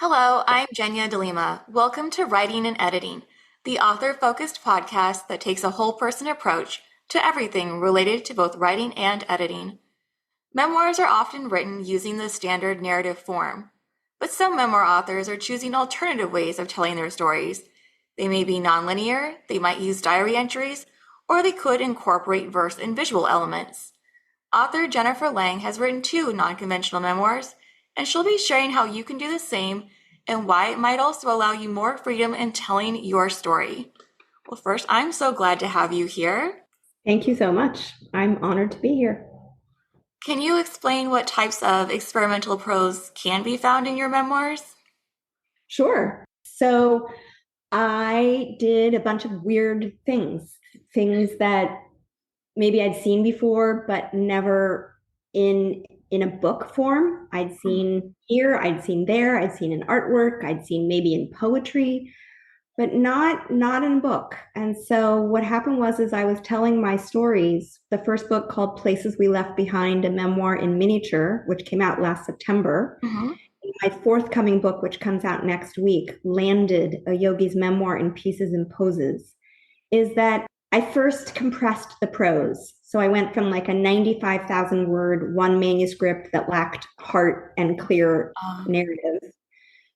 Hello, I'm Jenya DeLima. Welcome to Writing and Editing, the author-focused podcast that takes a whole-person approach to everything related to both writing and editing. Memoirs are often written using the standard narrative form, but some memoir authors are choosing alternative ways of telling their stories. They may be nonlinear, they might use diary entries, or they could incorporate verse and visual elements. Author Jennifer Lang has written two non-conventional memoirs, and she'll be sharing how you can do the same and why it might also allow you more freedom in telling your story. Well, first, I'm so glad to have you here. Thank you so much. I'm honored to be here. Can you explain what types of experimental prose can be found in your memoirs? Sure. So I did a bunch of weird things that maybe I'd seen before, but never in a book form. I'd seen here, I'd seen there, I'd seen in artwork, I'd seen maybe in poetry, but not in a book. And so what happened was I was telling my stories. The first book called Places We Left Behind, a memoir in miniature, which came out last September. Mm-hmm. My forthcoming book, which comes out next week, Landed, a yogi's memoir in pieces and poses, is that I first compressed the prose. So I went from like a 95,000 word, one manuscript that lacked heart and clear narrative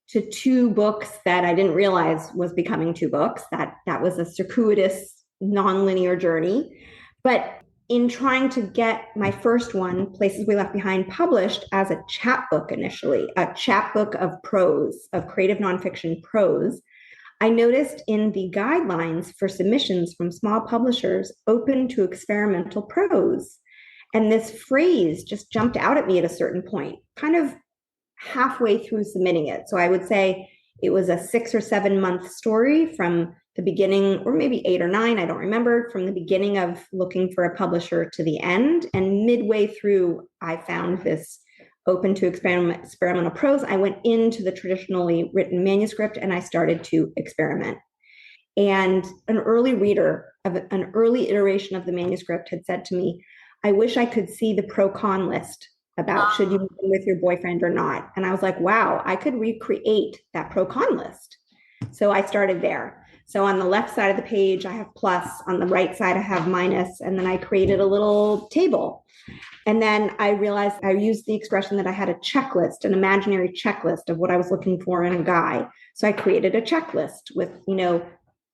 to two books that I didn't realize was becoming two books. That was a circuitous, nonlinear journey. But in trying to get my first one, Places We Left Behind, published as a chapbook initially, a chapbook of prose, of creative nonfiction prose, I noticed in the guidelines for submissions from small publishers open to experimental prose. And this phrase just jumped out at me at a certain point, kind of halfway through submitting it. So I would say it was a 6 or 7 month story from the beginning, or maybe 8 or 9, I don't remember, from the beginning of looking for a publisher to the end. And midway through, I found this open to experimental prose. I went into the traditionally written manuscript and I started to experiment. And an early reader of an early iteration of the manuscript had said to me, I wish I could see the pro-con list about should you move in with your boyfriend or not. And I was like, wow, I could recreate that pro-con list. So I started there. So on the left side of the page, I have plus, on the right side, I have minus, and then I created a little table. And then I realized I used the expression that I had a checklist, an imaginary checklist of what I was looking for in a guy. So I created a checklist with,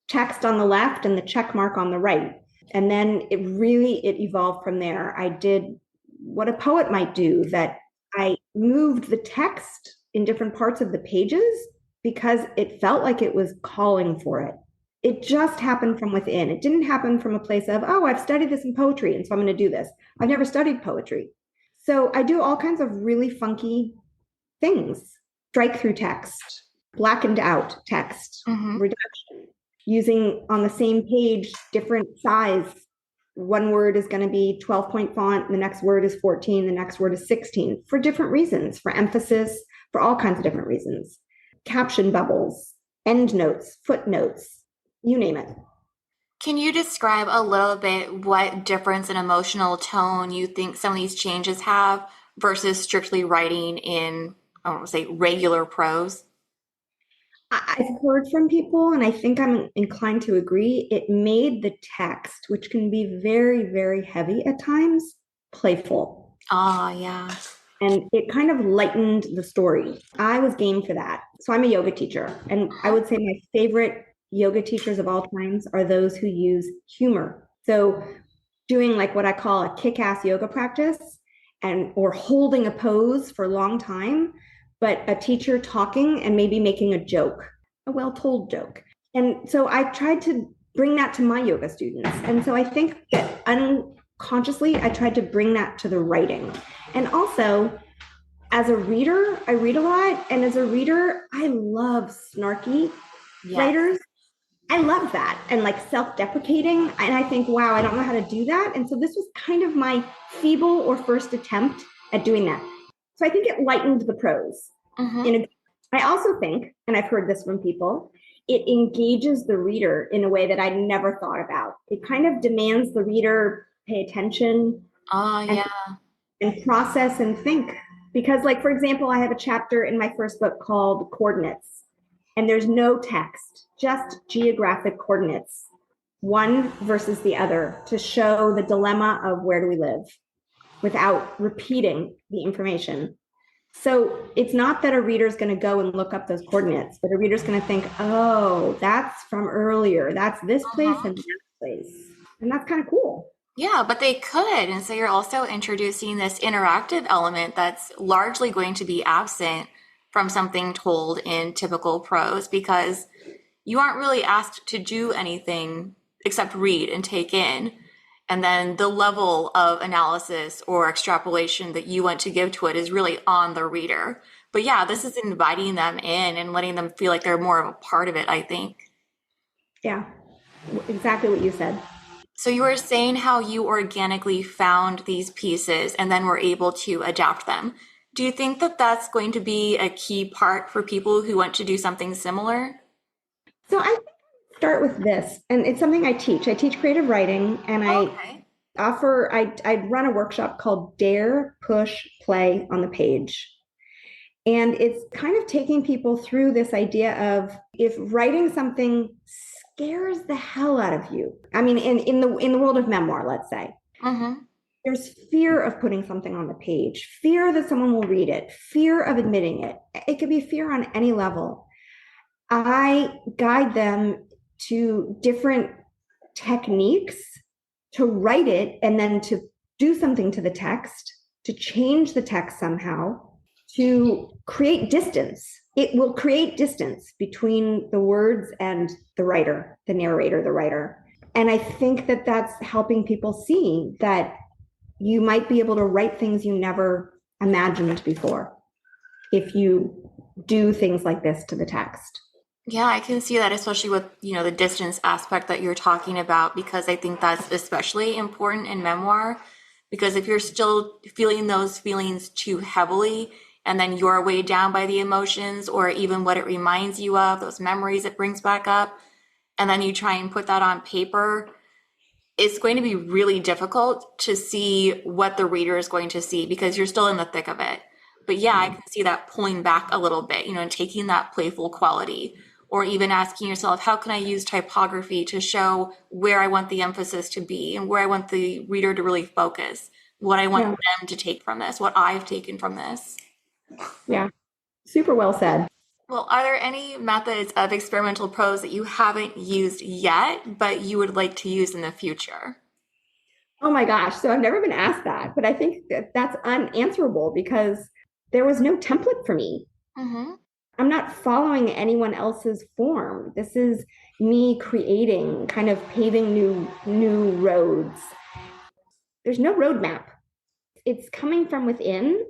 text on the left and the check mark on the right. And then it evolved from there. I did what a poet might do, that I moved the text in different parts of the pages because it felt like it was calling for it. It just happened from within. It didn't happen from a place of, oh, I've studied this in poetry, and so I'm going to do this. I've never studied poetry. So I do all kinds of really funky things. Strike through text, blackened out text, reduction, using on the same page, different size. One word is going to be 12-point font, the next word is 14, the next word is 16, for different reasons, for emphasis, for all kinds of different reasons. Caption bubbles, endnotes, footnotes, you name it. Can you describe a little bit what difference in emotional tone you think some of these changes have versus strictly writing in, I don't want to say regular prose? I've heard from people, and I think I'm inclined to agree, it made the text, which can be very, very heavy at times, playful. Yeah. And it kind of lightened the story. I was game for that. So I'm a yoga teacher, and I would say my favorite yoga teachers of all times are those who use humor. So doing like what I call a kick-ass yoga practice or holding a pose for a long time, but a teacher talking and maybe making a joke, a well-told joke. And so I tried to bring that to my yoga students. And so I think that unconsciously, I tried to bring that to the writing. And also, as a reader, I read a lot. And as a reader, I love snarky writers. I love that. And like self-deprecating. And I think, wow, I don't know how to do that. And so this was kind of my feeble or first attempt at doing that. So I think it lightened the prose. I also think, and I've heard this from people, it engages the reader in a way that I never thought about. It kind of demands the reader pay attention and process and think Because, like, for example, I have a chapter in my first book called Coordinates, and there's no text, just geographic coordinates, one versus the other, to show the dilemma of where do we live without repeating the information. So it's not that a reader's going to go and look up those coordinates, but a reader's going to think, oh, that's from earlier. That's this place Uh-huh. and that place. And that's kind of cool. Yeah, but they could. And so you're also introducing this interactive element that's largely going to be absent from something told in typical prose because you aren't really asked to do anything except read and take in. And then the level of analysis or extrapolation that you want to give to it is really on the reader. But yeah, this is inviting them in and letting them feel like they're more of a part of it, I think. Yeah, exactly what you said. So you were saying how you organically found these pieces and then were able to adapt them. Do you think that that's going to be a key part for people who want to do something similar? So I start with this, and it's something I teach. I teach creative writing, and Okay. I run a workshop called Dare, Push, Play on the Page. And it's kind of taking people through this idea of if writing something scares the hell out of you. I mean, in the world of memoir, let's say, Mm-hmm. there's fear of putting something on the page, fear that someone will read it, fear of admitting it. It could be fear on any level. I guide them to different techniques to write it and then to do something to the text, to change the text somehow, to create distance. It will create distance between the words and the writer, the narrator, the writer. And I think that that's helping people see that you might be able to write things you never imagined before if you do things like this to the text. Yeah, I can see that, especially with, the distance aspect that you're talking about, because I think that's especially important in memoir. Because if you're still feeling those feelings too heavily, and then you're weighed down by the emotions or even what it reminds you of, those memories it brings back up, and then you try and put that on paper, it's going to be really difficult to see what the reader is going to see because you're still in the thick of it. But yeah, I can see that pulling back a little bit, and taking that playful quality, or even asking yourself, how can I use typography to show where I want the emphasis to be and where I want the reader to really focus, what I want Yeah. them to take from this, what I've taken from this. Yeah. Super well said. Well, are there any methods of experimental prose that you haven't used yet, but you would like to use in the future? Oh my gosh. So I've never been asked that, but I think that that's unanswerable because there was no template for me. Mm-hmm. I'm not following anyone else's form. This is me creating, kind of paving new roads. There's no roadmap. It's coming from within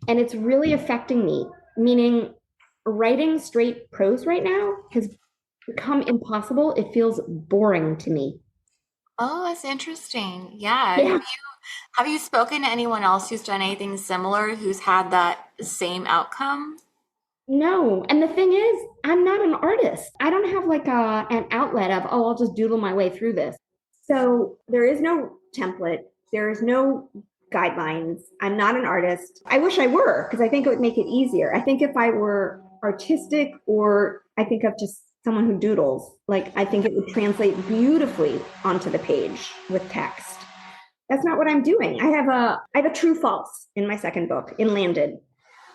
and it's really affecting me, meaning writing straight prose right now has become impossible. It feels boring to me. Oh, that's interesting. Yeah. Yeah. Have you spoken to anyone else who's done anything similar who's had that same outcome? No. And the thing is, I'm not an artist. I don't have like an outlet of, oh, I'll just doodle my way through this. So there is no template. There is no guidelines. I'm not an artist. I wish I were because I think it would make it easier. I think if I were artistic or I think of just someone who doodles, like I think it would translate beautifully onto the page with text. That's not what I'm doing. I have a true false in my second book in Landed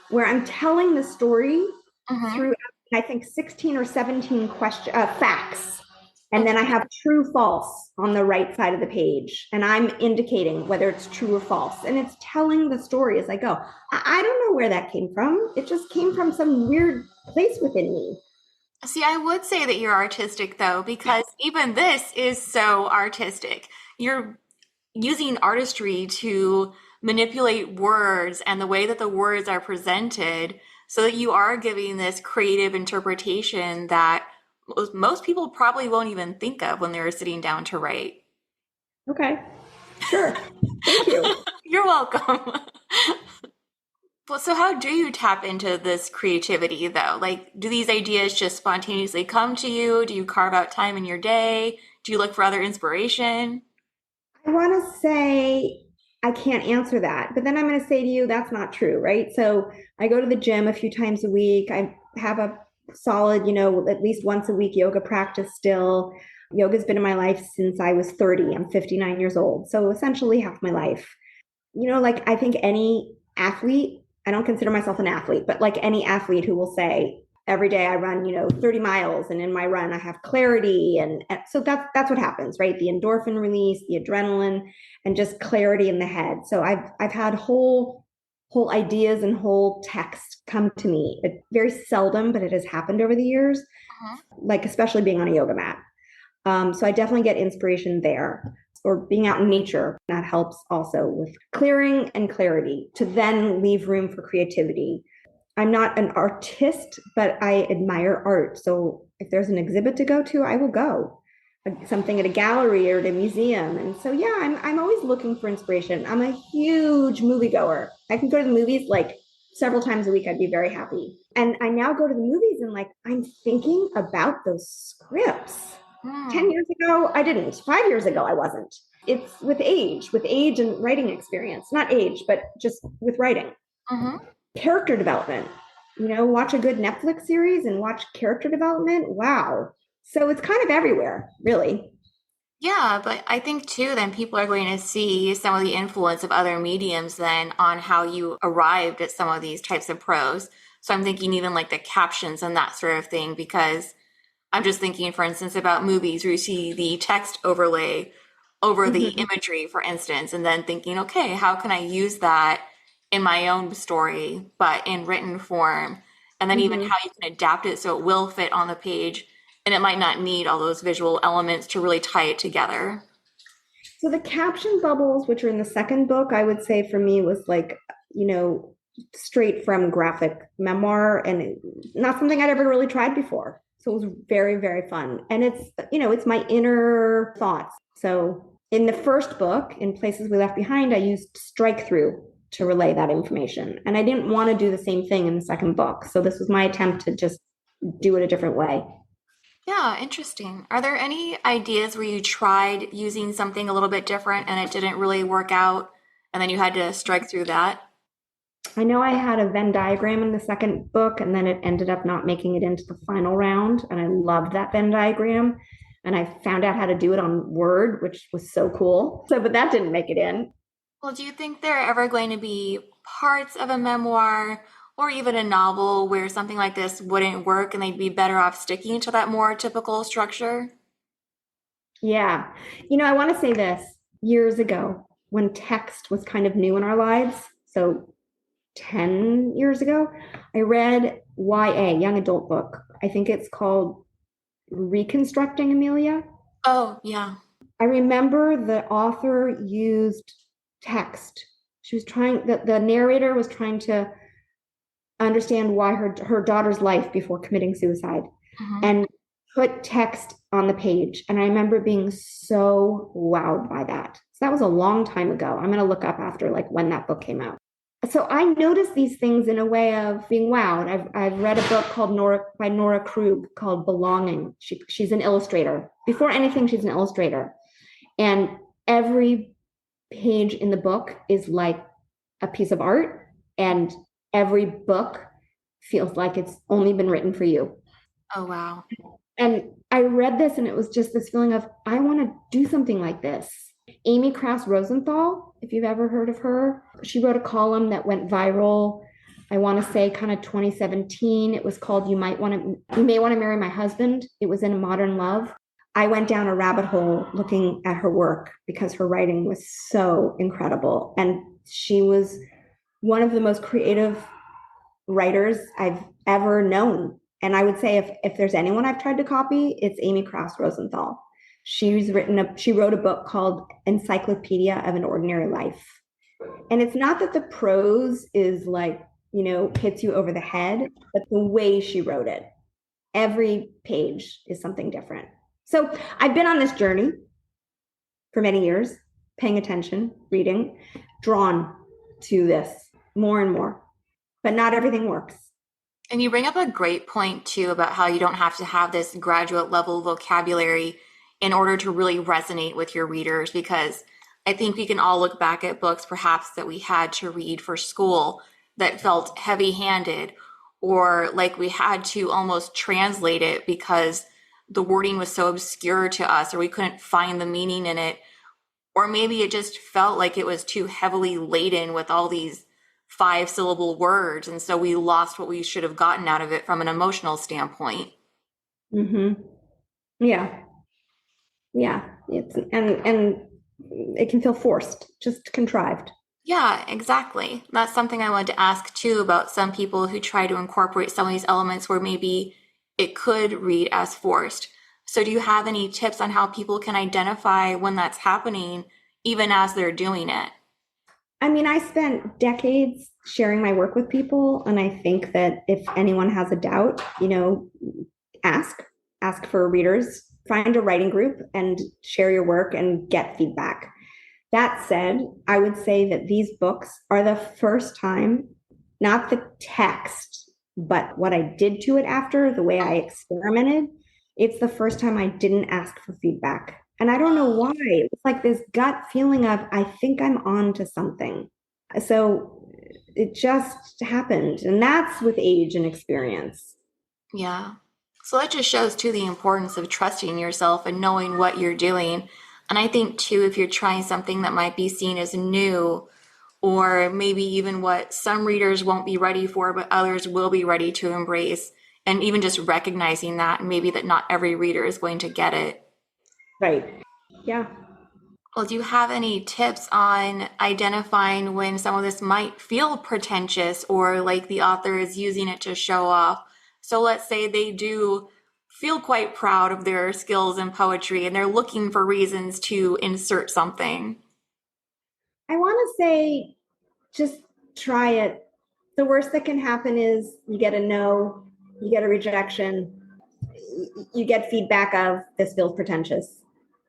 where I'm telling the story Mm-hmm. through, I think, 16 or 17 facts. And then I have true false on the right side of the page. And I'm indicating whether it's true or false. And it's telling the story as I go. I don't know where that came from. It just came from some weird place within me. See, I would say that you're artistic though, because even this is so artistic. You're using artistry to manipulate words and the way that the words are presented so that you are giving this creative interpretation that most people probably won't even think of when they're sitting down to write. Okay, sure. Thank you. You're welcome. Well, so how do you tap into this creativity though? Like, do these ideas just spontaneously come to you? Do you carve out time in your day? Do you look for other inspiration? I want to say I can't answer that. But then I'm going to say to you, that's not true, right? So I go to the gym a few times a week. I have a solid, at least once a week yoga practice still. Yoga's been in my life since I was 30. I'm 59 years old. So essentially half my life. Like I think any athlete, I don't consider myself an athlete, but like any athlete who will say, every day I run, 30 miles, and in my run I have clarity. And so that's what happens, right? The endorphin release, the adrenaline, and just clarity in the head. So I've had whole ideas and whole text come to me. It very seldom, but it has happened over the years, like especially being on a yoga mat. So I definitely get inspiration there, or being out in nature. That helps also with clearing and clarity to then leave room for creativity. I'm not an artist, but I admire art. So if there's an exhibit to go to, I will go. Something at a gallery or at a museum. And so, yeah, I'm always looking for inspiration. I'm a huge moviegoer. I can go to the movies like several times a week. I'd be very happy. And I now go to the movies and like, I'm thinking about those scripts. 10 years ago, I didn't. 5 years ago, I wasn't. It's with age and writing experience. Not age, but just with writing. Character development. Watch a good Netflix series and watch character development. Wow. So it's kind of everywhere, really. Yeah, but I think too, then people are going to see some of the influence of other mediums then on how you arrived at some of these types of prose. So I'm thinking even like the captions and that sort of thing, because I'm just thinking, for instance, about movies where you see the text overlay over the imagery, for instance, and then thinking, okay, how can I use that in my own story, but in written form? And then even how you can adapt it so it will fit on the page and it might not need all those visual elements to really tie it together. So the caption bubbles, which are in the second book, I would say for me was like, straight from graphic memoir, and not something I'd ever really tried before. So it was very, very fun. And it's my inner thoughts. So in the first book, in Places We Left Behind, I used strike through to relay that information. And I didn't want to do the same thing in the second book. So this was my attempt to just do it a different way. Yeah, interesting. Are there any ideas where you tried using something a little bit different and it didn't really work out, and then you had to strike through that? I know I had a Venn diagram in the second book, and then it ended up not making it into the final round. And I loved that Venn diagram. And I found out how to do it on Word, which was so cool. So, but that didn't make it in. Well, do you think there are ever going to be parts of a memoir or even a novel where something like this wouldn't work and they'd be better off sticking to that more typical structure? Yeah. I want to say this years ago when text was kind of new in our lives. So 10 years ago, I read YA, young adult book. I think it's called Reconstructing Amelia. Oh, yeah. I remember the author used text. She was the narrator was trying to understand why her daughter's life before committing suicide, and put text on the page. And I remember being so wowed by that. So that was a long time ago. I'm going to look up after like when that book came out. So I noticed these things in a way of being wowed. I've read a book called by Nora Krug called Belonging. She's an illustrator. Before anything, she's an illustrator. And every page in the book is like a piece of art. And every book feels like it's only been written for you. Oh, wow. And I read this and it was just this feeling of, I want to do something like this. Amy Krauss Rosenthal, if you've ever heard of her, she wrote a column that went viral. I want to say kind of 2017. It was called You May Want to Marry My Husband. It was in Modern Love. I went down a rabbit hole looking at her work because her writing was so incredible. And she was one of the most creative writers I've ever known. And I would say if there's anyone I've tried to copy, it's Amy Krauss Rosenthal. She wrote a book called Encyclopedia of an Ordinary Life. And it's not that the prose is like, hits you over the head, but the way she wrote it. Every page is something different. So I've been on this journey for many years, paying attention, reading, drawn to this more and more. But not everything works. And you bring up a great point too about how you don't have to have this graduate level vocabulary in order to really resonate with your readers, because I think we can all look back at books perhaps that we had to read for school that felt heavy-handed, or like we had to almost translate it because the wording was so obscure to us or we couldn't find the meaning in it. Or maybe it just felt like it was too heavily laden with all these five-syllable words. And so we lost what we should have gotten out of it from an emotional standpoint. Hmm. Yeah. Yeah. And it can feel forced, just contrived. Yeah, exactly. That's something I wanted to ask too about some people who try to incorporate some of these elements where maybe it could read as forced. So, do you have any tips on how people can identify when that's happening, even as they're doing it? I mean, I spent decades sharing my work with people, and I think that if anyone has a doubt, ask, ask for readers, find a writing group and share your work and get feedback. That said, I would say that these books are the first time, not the text, but what I did to it after, the way I experimented. It's the first time I didn't ask for feedback. And I don't know why. It's like this gut feeling of, I think I'm on to something. So it just happened. And that's with age and experience. Yeah. So that just shows too the importance of trusting yourself and knowing what you're doing. And I think too, if you're trying something that might be seen as new, or maybe even what some readers won't be ready for, but others will be ready to embrace, and even just recognizing that, and maybe that not every reader is going to get it. Right. Yeah. Well, do you have any tips on identifying when some of this might feel pretentious or like the author is using it to show off? So let's say they do feel quite proud of their skills in poetry and they're looking for reasons to insert something. I want to say just try it. The worst that can happen is you get a no, you get a rejection, you get feedback of this feels pretentious.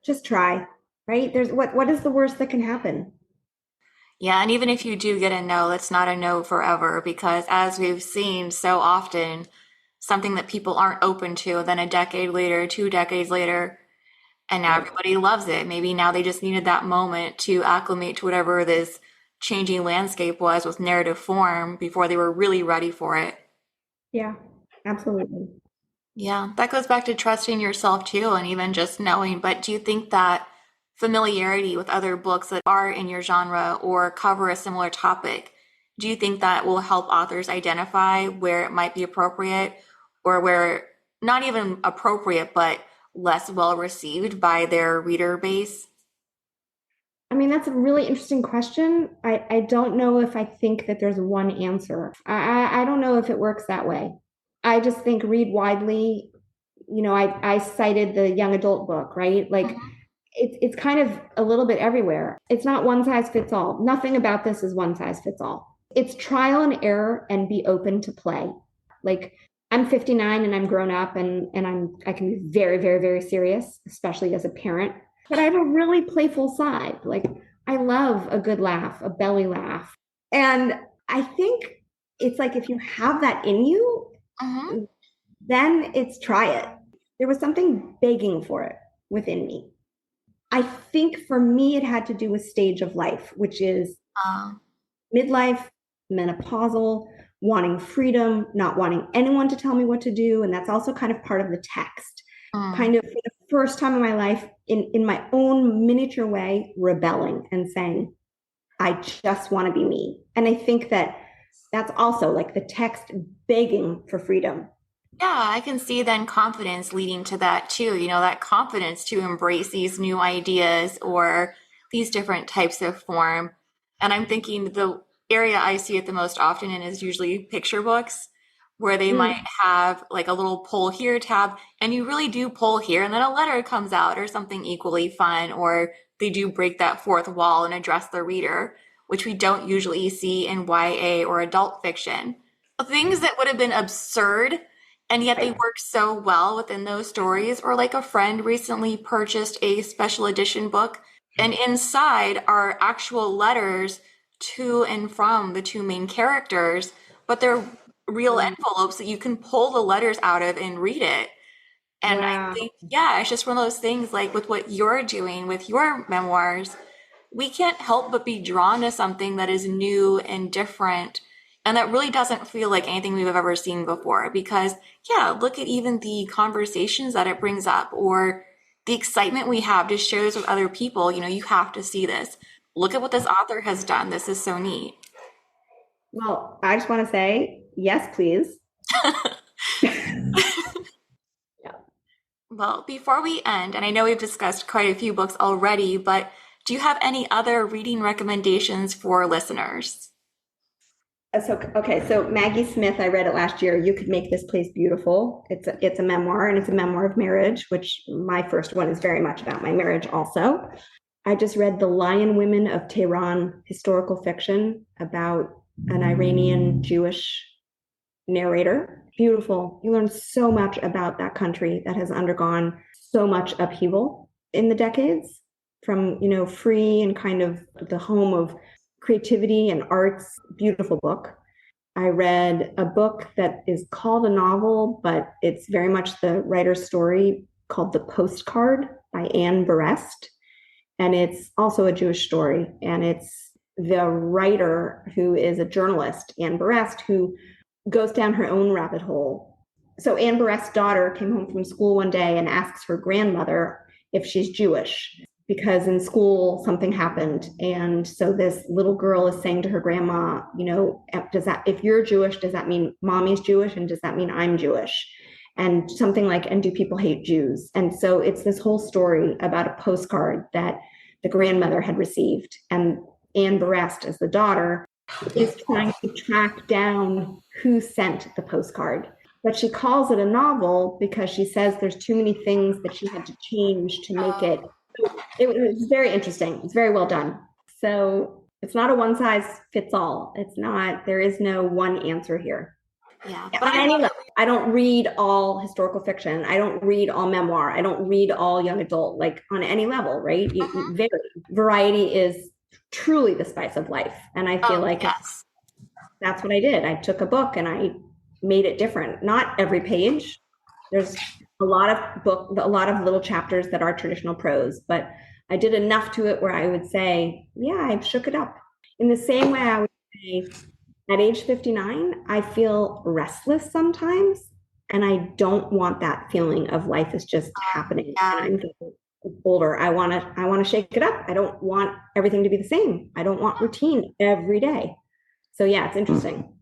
Just try, right? There's what is the worst that can happen? Yeah, and even if you do get a no, it's not a no forever because as we've seen so often, something that people aren't open to, then a decade later, 2 decades later, and now Right. everybody loves it. Maybe now they just needed that moment to acclimate to whatever this changing landscape was with narrative form before they were really ready for it. Yeah, absolutely. Yeah, that goes back to trusting yourself too, and even just knowing. But do you think that familiarity with other books that are in your genre or cover a similar topic, do you think that will help authors identify where it might be appropriate or where not even appropriate, but less well received by their reader base? I mean, that's a really interesting question. I don't know if I think that there's one answer. I don't know if it works that way. I just think read widely. I cited the young adult book, right? Like Mhm. it's kind of a little bit everywhere. It's not one size fits all. Nothing about this is one size fits all. It's trial and error and be open to play. Like I'm 59 and I'm grown up and I can be very, very, very serious, especially as a parent. But I have a really playful side. Like I love a good laugh, a belly laugh. And I think it's like if you have that in you, Mhm. then it's try it. There was something begging for it within me. I think for me, it had to do with stage of life, which is Uh, midlife, menopausal, wanting freedom, not wanting anyone to tell me what to do. And that's also kind of part of the text. mm. Kind of for the first time in my life, in my own miniature way, rebelling and saying, I just want to be me. And I think that that's also like the text begging for freedom. Yeah, I can see then confidence leading to that too. That confidence to embrace these new ideas or these different types of form. And I'm thinking the area I see it the most often in is usually picture books, where they might Mm, have like a little pull here tab, and you really do pull here, and then a letter comes out or something equally fun, or they do break that fourth wall and address the reader, which we don't usually see in YA or adult fiction. Things that would have been absurd and yet they right. work so well within those stories. Or like a friend recently purchased a special edition book, and inside are actual letters to and from the two main characters, but they're real Mm, envelopes that you can pull the letters out of and read it. And I wow. think, yeah, it's just one of those things like with what you're doing with your memoirs, we can't help but be drawn to something that is new and different and that really doesn't feel like anything we've ever seen before. Because, yeah, look at even the conversations that it brings up or the excitement we have to share this with other people. You have to see this. Look at what this author has done. This is so neat. Well, I just want to say, yes, please. Yeah. Well, before we end, and I know we've discussed quite a few books already, but do you have any other reading recommendations for listeners? So Maggie Smith, I read it last year. You Could Make This Place Beautiful. It's a memoir, and it's a memoir of marriage, which my first one is very much about my marriage also. I just read The Lion Women of Tehran, historical fiction about an Iranian Jewish narrator. Beautiful. You learn so much about that country that has undergone so much upheaval in the decades, from, free and kind of the home of creativity and arts. Beautiful book. I read a book that is called a novel, but it's very much the writer's story, called The Postcard by Anne Berest. And it's also a Jewish story. And it's the writer, who is a journalist, Anne Berest, who goes down her own rabbit hole. So Anne Berest's daughter came home from school one day and asks her grandmother if she's Jewish, because in school something happened. And so this little girl is saying to her grandma, if you're Jewish, does that mean mommy's Jewish? And does that mean I'm Jewish? And something like, and do people hate Jews? And so it's this whole story about a postcard that the grandmother had received. And Anne Berest, as the daughter, is trying to track down who sent the postcard. But she calls it a novel because she says there's too many things that she had to change to make it. It was very interesting. It's very well done. So it's not a one size fits all. It's not, there is no one answer here. Yeah. But I don't read all historical fiction. I don't read all memoir. I don't read all young adult, like on any level, right? Variety is truly the spice of life. And I feel like yes, that's what I did. I took a book and I made it different. Not every page. There's a lot of little chapters that are traditional prose, but I did enough to it where I would say, yeah, I shook it up. In the same way I would say, at age 59, I feel restless sometimes, and I don't want that feeling of life is just happening. yeah. And I'm getting older. I want to shake it up. I don't want everything to be the same. I don't want routine every day. So yeah, it's interesting.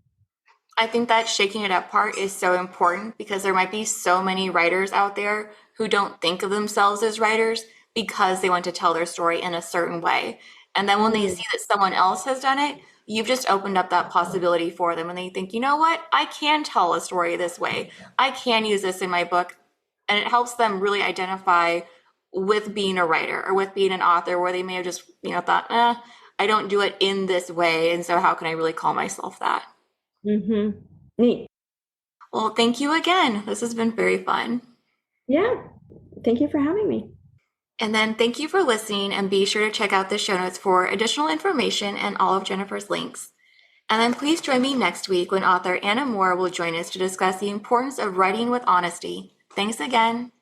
I think that shaking it up part is so important because there might be so many writers out there who don't think of themselves as writers because they want to tell their story in a certain way. And then when they see that someone else has done it, you've just opened up that possibility for them. And they think, you know what? I can tell a story this way. I can use this in my book. And it helps them really identify with being a writer or with being an author, where they may have just, thought, I don't do it in this way. And so how can I really call myself that? Mm-hmm. Neat. Well, thank you again. This has been very fun. Yeah. Thank you for having me. And then thank you for listening, and be sure to check out the show notes for additional information and all of Jennifer's links. And then please join me next week when author Anna Moore will join us to discuss the importance of writing with honesty. Thanks again.